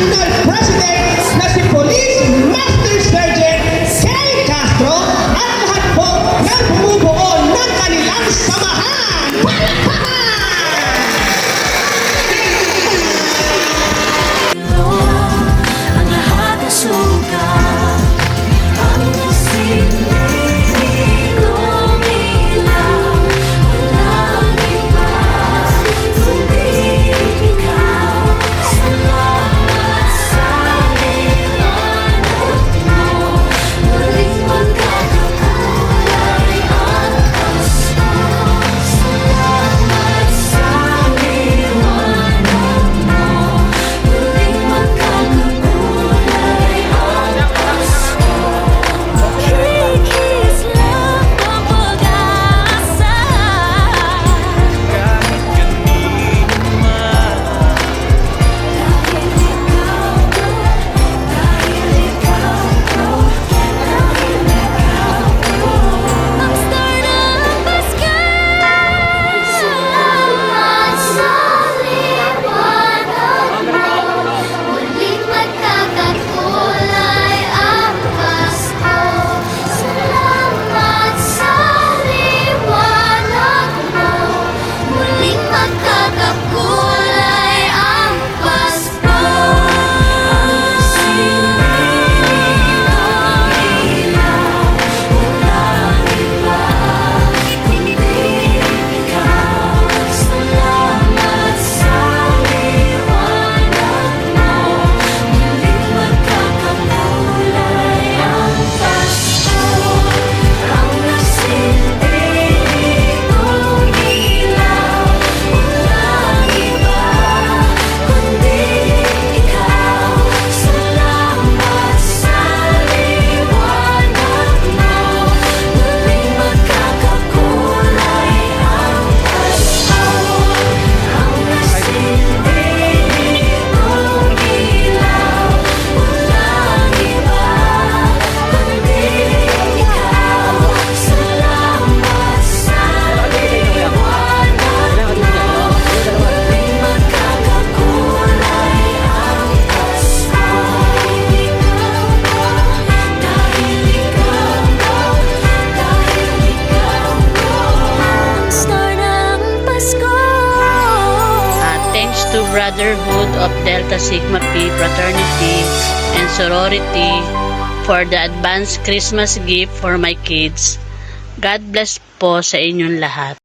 National President na si Police Master Sergeant Kel Castro at lahat po ng bumubuo ng kanilang samahan. Palakpakan! Ang lahat ng suka, ang nasinig kong ilaw, walang iba, kundi ikaw. Salamat sa liwanag mo, muling magkakakulay ang Pasko. Salamat sa liwanag mo, muling magkakakulay ang Pasko. Kikis lang ang pag-asa. Ang star ng Pasko. Salamat sa liwanag mo, muling magkakakulay ang Pasko. Salamat sa liwanag mo, muling magkakakulay ang Pasko. Ang sinig ng ilaw, walang iba, kundi ikaw. Salamat sa liwanag mo, muling magkakakulay ang Pasko. Ang nasindig kong ilaw, walang iba, kundi ikaw. Salamat sa liwanag mo, muling magkakakulay ang Pasko. Ang nasindig kong ilaw, walang iba, kundi ikaw. Salamat sa liwanag mo, muling magkakakulay ang Pasko. Dahil ikaw ang star ng Pasko. Thanks to Brotherhood of Delta Sigma Pi Fraternity and Sorority for the advanced Christmas gift for my kids. God bless po sa inyong lahat.